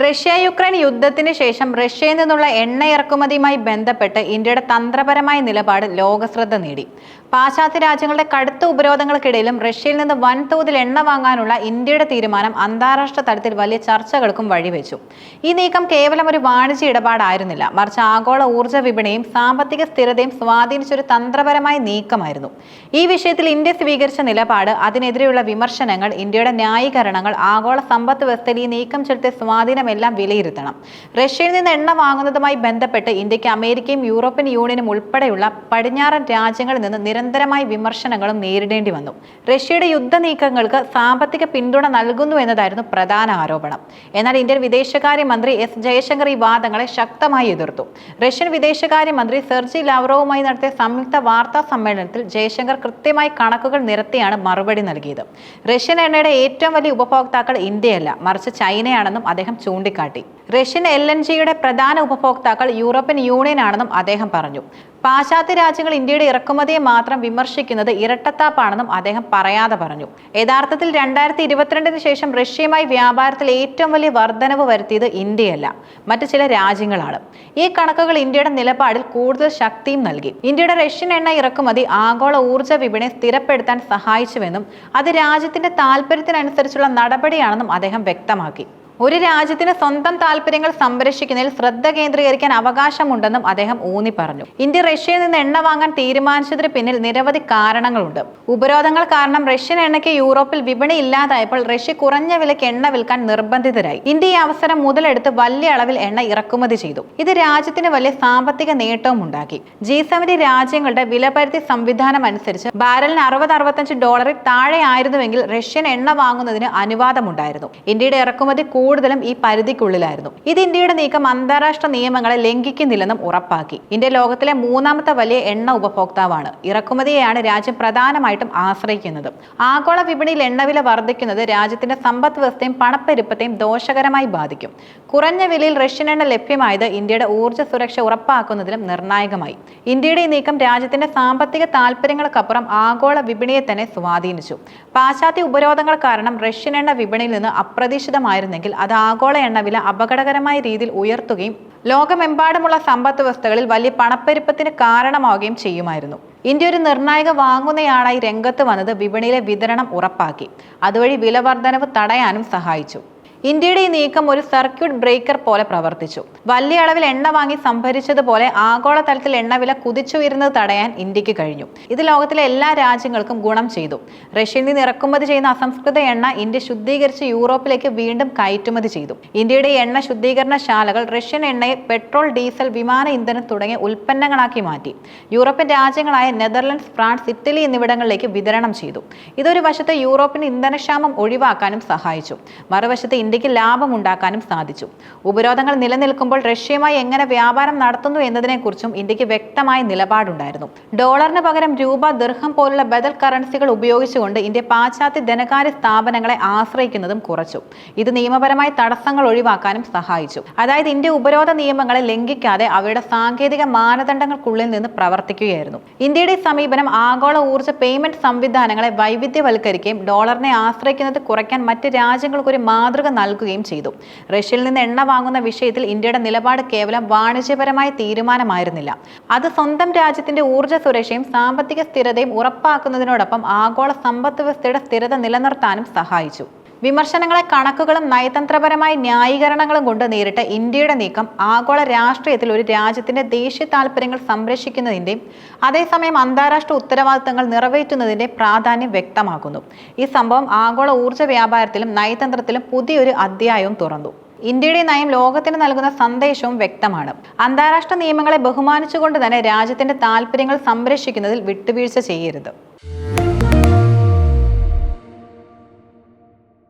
Russia Ukraine യുദ്ധത്തിന് ശേഷം റഷ്യയിൽ നിന്നുള്ള എണ്ണ ഇറക്കുമതിയുമായി ബന്ധപ്പെട്ട് ഇന്ത്യയുടെ തന്ത്രപരമായ നിലപാട് ലോകശ്രദ്ധ നേടി. പാശ്ചാത്യ രാജ്യങ്ങളുടെ കടുത്ത ഉപരോധങ്ങൾക്കിടയിലും റഷ്യയിൽ നിന്ന് വൻതോതിൽ എണ്ണ വാങ്ങാനുള്ള ഇന്ത്യയുടെ തീരുമാനം അന്താരാഷ്ട്ര തലത്തിൽ വലിയ ചർച്ചകൾക്കും വഴിവെച്ചു. ഈ നീക്കം കേവലം ഒരു വാണിജ്യ ഇടപാടായിരുന്നില്ല, മറിച്ച് ആഗോള ഊർജ്ജ വിപണിയും സാമ്പത്തിക സ്ഥിരതയും സ്വാധീനിച്ചൊരു തന്ത്രപരമായ നീക്കമായിരുന്നു. ഈ വിഷയത്തിൽ ഇന്ത്യ സ്വീകരിച്ച നിലപാട്, അതിനെതിരെയുള്ള വിമർശനങ്ങൾ, ഇന്ത്യയുടെ ന്യായീകരണങ്ങൾ, ആഗോള സമ്പദ് വ്യവസ്ഥയിൽ ഈ നീക്കം ചെലുത്തിയ സ്വാധീനം എല്ലാം വിലയിരുത്തണം. റഷ്യയിൽ നിന്ന് എണ്ണ വാങ്ങുന്നതുമായി ബന്ധപ്പെട്ട് ഇന്ത്യക്ക് അമേരിക്കയും യൂറോപ്യൻ യൂണിയനും ഉൾപ്പെടെയുള്ള പടിഞ്ഞാറൻ രാജ്യങ്ങളിൽ നിന്ന് നിരന്തരമായ വിമർശനങ്ങളും നേരിടേണ്ടി വന്നു. റഷ്യയുടെ യുദ്ധ നീക്കങ്ങൾക്ക് സാമ്പത്തിക പിന്തുണ നൽകുന്നു എന്നതായിരുന്നു പ്രധാന ആരോപണം. എന്നാൽ ഇന്ത്യൻ വിദേശകാര്യമന്ത്രി എസ് ജയശങ്കർ ഈ വാദങ്ങളെ ശക്തമായി എതിർത്തു. റഷ്യൻ വിദേശകാര്യമന്ത്രി സെർജി ലാവ്റോവുമായി നടത്തിയ സംയുക്ത വാർത്താ സമ്മേളനത്തിൽ ജയശങ്കർ കൃത്യമായി കണക്കുകൾ നിരത്തിയാണ് മറുപടി നൽകിയത്. റഷ്യൻ എണ്ണയുടെ ഏറ്റവും വലിയ ഉപഭോക്താക്കൾ ഇന്ത്യയല്ല, മറിച്ച് ചൈനയാണെന്നും അദ്ദേഹം ചൂണ്ടിക്കാട്ടി. റഷ്യൻ LNGയുടെ പ്രധാന ഉപഭോക്താക്കൾ യൂറോപ്യൻ യൂണിയൻ ആണെന്നും അദ്ദേഹം പറഞ്ഞു. പാശ്ചാത്യ രാജ്യങ്ങൾ ഇന്ത്യയുടെ ഇറക്കുമതിയെ മാത്രം വിമർശിക്കുന്നത് ഇരട്ടത്താപ്പാണെന്നും അദ്ദേഹം പറയാതെ പറഞ്ഞു. യഥാർത്ഥത്തിൽ 2022 ശേഷം റഷ്യയുമായി വ്യാപാരത്തിൽ ഏറ്റവും വലിയ വർധനവ് വരുത്തിയത് ഇന്ത്യയല്ല, മറ്റു ചില രാജ്യങ്ങളാണ്. ഈ കണക്കുകൾ ഇന്ത്യയുടെ നിലപാടിൽ കൂടുതൽ ശക്തിയും നൽകി. ഇന്ത്യയുടെ റഷ്യൻ എണ്ണ ഇറക്കുമതി ആഗോള ഊർജ്ജ വിപണിയെ സ്ഥിരപ്പെടുത്താൻ സഹായിച്ചുവെന്നും അത് രാജ്യത്തിന്റെ താൽപര്യത്തിനനുസരിച്ചുള്ള നടപടിയാണെന്നും അദ്ദേഹം വ്യക്തമാക്കി. ഒരു രാജ്യത്തിന് സ്വന്തം താല്പര്യങ്ങൾ സംരക്ഷിക്കുന്നതിൽ ശ്രദ്ധ കേന്ദ്രീകരിക്കാൻ അവകാശമുണ്ടെന്നും അദ്ദേഹം ഊന്നി പറഞ്ഞു. ഇന്ത്യ റഷ്യയിൽ നിന്ന് എണ്ണ വാങ്ങാൻ തീരുമാനിച്ചതിന് പിന്നിൽ നിരവധി കാരണങ്ങളുണ്ട്. ഉപരോധങ്ങൾ കാരണം റഷ്യൻ എണ്ണയ്ക്ക് യൂറോപ്പിൽ വിപണി ഇല്ലാതായപ്പോൾ റഷ്യ കുറഞ്ഞ വിലയ്ക്ക് എണ്ണ വിൽക്കാൻ നിർബന്ധിതരായി. ഇന്ത്യ ഈ അവസരം മുതലെടുത്ത് വലിയ അളവിൽ എണ്ണ ഇറക്കുമതി ചെയ്തു. ഇത് രാജ്യത്തിന് വലിയ സാമ്പത്തിക നേട്ടവും ഉണ്ടാക്കി. G7 രാജ്യങ്ങളുടെ വിലപരിധി സംവിധാനം അനുസരിച്ച് ബാരലിന് $60-65 താഴെ ആയിരുന്നുവെങ്കിൽ റഷ്യൻ എണ്ണ വാങ്ങുന്നതിന് അനുവാദമുണ്ടായിരുന്നു. ഇന്ത്യയുടെ ഇറക്കുമതി കൂടുതലും ഈ പരിധിക്കുള്ളിലായിരുന്നു. ഇത് ഇന്ത്യയുടെ നീക്കം അന്താരാഷ്ട്ര നിയമങ്ങളെ ലംഘിക്കുന്നില്ലെന്നും ഉറപ്പാക്കി. ഇന്ത്യ ലോകത്തിലെ 3ാമത്തെ വലിയ എണ്ണ ഉപഭോക്താവാണ്. ഇറക്കുമതിയെയാണ് രാജ്യം പ്രധാനമായിട്ടും ആശ്രയിക്കുന്നത്. ആഗോള വിപണിയിൽ എണ്ണവില വർദ്ധിക്കുന്നത് രാജ്യത്തിന്റെ സമ്പദ് വ്യവസ്ഥയും പണപ്പെരുപ്പത്തെയും ദോഷകരമായി ബാധിക്കും. കുറഞ്ഞ വിലയിൽ റഷ്യൻ എണ്ണ ലഭ്യമായത് ഇന്ത്യയുടെ ഊർജ്ജ സുരക്ഷ ഉറപ്പാക്കുന്നതിലും നിർണായകമായി. ഇന്ത്യയുടെ ഈ നീക്കം രാജ്യത്തിന്റെ സാമ്പത്തിക താൽപര്യങ്ങൾക്കപ്പുറം ആഗോള വിപണിയെ തന്നെ സ്വാധീനിച്ചു. പാശ്ചാത്യ ഉപരോധങ്ങൾ കാരണം റഷ്യൻ എണ്ണ വിപണിയിൽ നിന്ന് അപ്രതീക്ഷിതമായിരുന്നെങ്കിൽ അത് ആഗോള എണ്ണവില അപകടകരമായ രീതിയിൽ ഉയർത്തുകയും ലോകമെമ്പാടുമുള്ള സമ്പദ് വ്യവസ്ഥകളിൽ വലിയ പണപ്പെരുപ്പത്തിന് കാരണമാവുകയും ചെയ്യുമായിരുന്നു. ഇന്ത്യ ഒരു നിർണായക വാങ്ങുന്നയാളായി രംഗത്ത് വന്നത് വിപണിയിലെ വിതരണം ഉറപ്പാക്കി. അതുവഴി വില വർധനവ് തടയാനും സഹായിച്ചു. ഇന്ത്യയുടെ ഈ നീക്കം ഒരു സർക്യൂട്ട് ബ്രേക്കർ പോലെ പ്രവർത്തിച്ചു. വലിയ അളവിൽ എണ്ണ വാങ്ങി സംഭരിച്ചതുപോലെ ആഗോളതലത്തിൽ എണ്ണവില കുതിച്ചുയരുന്നത് തടയാൻ ഇന്ത്യക്ക് കഴിഞ്ഞു. ഇത് ലോകത്തിലെ എല്ലാ രാജ്യങ്ങൾക്കും ഗുണം ചെയ്തു. റഷ്യയിൽ നിന്ന് ഇറക്കുമതി ചെയ്യുന്ന അസംസ്കൃത എണ്ണ ഇന്ത്യ ശുദ്ധീകരിച്ച് യൂറോപ്പിലേക്ക് വീണ്ടും കയറ്റുമതി ചെയ്തു. ഇന്ത്യയുടെ എണ്ണ ശുദ്ധീകരണശാലകൾ റഷ്യൻ എണ്ണയെ പെട്രോൾ, ഡീസൽ, വിമാന ഇന്ധനം തുടങ്ങിയ ഉൽപ്പന്നങ്ങളാക്കി മാറ്റി. യൂറോപ്യൻ രാജ്യങ്ങളായ നെതർലൻഡ്സ്, ഫ്രാൻസ്, ഇറ്റലി എന്നിവിടങ്ങളിലേക്ക് വിതരണം ചെയ്തു. ഇതൊരു വശത്ത് യൂറോപ്പിന് ഇന്ധനക്ഷാമം ഒഴിവാക്കാനും സഹായിച്ചു. മറുവശത്ത് ഇന്ത്യക്ക് ലാഭമുണ്ടാക്കാനും സാധിച്ചു. ഉപരോധങ്ങൾ നിലനിൽക്കുമ്പോൾ റഷ്യയുമായി എങ്ങനെ വ്യാപാരം നടത്തുന്നു എന്നതിനെക്കുറിച്ചും ഇന്ത്യക്ക് വ്യക്തമായ നിലപാടുണ്ടായിരുന്നു. ഡോളറിന് പകരം രൂപ, ദിർഹം പോലുള്ള ബദൽ കറൻസികൾ ഉപയോഗിച്ചുകൊണ്ട് ഇന്ത്യ പാശ്ചാത്യ ധനകാര്യ സ്ഥാപനങ്ങളെ ആശ്രയിക്കുന്നതും കുറച്ചു. ഇത് നിയമപരമായ തടസ്സങ്ങൾ ഒഴിവാക്കാനും സഹായിച്ചു. അതായത് ഇന്ത്യ ഉപരോധ നിയമങ്ങളെ ലംഘിക്കാതെ അവയുടെ സാങ്കേതിക മാനദണ്ഡങ്ങൾക്കുള്ളിൽ നിന്ന് പ്രവർത്തിക്കുകയായിരുന്നു. ഇന്ത്യയുടെ സമീപനം ആഗോള ഊർജ്ജ പേയ്മെന്റ് സംവിധാനങ്ങളെ വൈവിധ്യവൽക്കരിക്കുകയും ഡോളറിനെ ആശ്രയിക്കുന്നത് കുറയ്ക്കാൻ മറ്റ് രാജ്യങ്ങൾക്കൊരു മാതൃക നൽകുകയും ചെയ്തു. റഷ്യയിൽ നിന്ന് എണ്ണ വാങ്ങുന്ന വിഷയത്തിൽ ഇന്ത്യയുടെ നിലപാട് കേവലം വാണിജ്യപരമായ തീരുമാനമായിരുന്നില്ല. അത് സ്വന്തം രാജ്യത്തിന്റെ ഊർജ്ജ സുരക്ഷയും സാമ്പത്തിക സ്ഥിരതയും ഉറപ്പാക്കുന്നതിനോടൊപ്പം ആഗോള സമ്പദ് വ്യവസ്ഥയുടെ സ്ഥിരത നിലനിർത്താനും സഹായിച്ചു. വിമർശനങ്ങളെ കണക്കുകളും നയതന്ത്രപരമായ ന്യായീകരണങ്ങളും കൊണ്ട് നേരിട്ട ഇന്ത്യയുടെ നീക്കം ആഗോള രാഷ്ട്രീയത്തിൽ ഒരു രാജ്യത്തിന്റെ ദേശീയ താൽപര്യങ്ങൾ സംരക്ഷിക്കുന്നതിന്റെയും അതേസമയം അന്താരാഷ്ട്ര ഉത്തരവാദിത്തങ്ങൾ നിറവേറ്റുന്നതിന്റെ പ്രാധാന്യം വ്യക്തമാക്കുന്നു. ഈ സംഭവം ആഗോള ഊർജ്ജ വ്യാപാരത്തിലും നയതന്ത്രത്തിലും പുതിയൊരു അധ്യായവും തുറന്നു. ഇന്ത്യയുടെ നയം ലോകത്തിന് നൽകുന്ന സന്ദേശവും വ്യക്തമാണ്. അന്താരാഷ്ട്ര നിയമങ്ങളെ ബഹുമാനിച്ചുകൊണ്ട് തന്നെ രാജ്യത്തിന്റെ താൽപര്യങ്ങൾ സംരക്ഷിക്കുന്നതിൽ വിട്ടുവീഴ്ച ചെയ്യരുത്.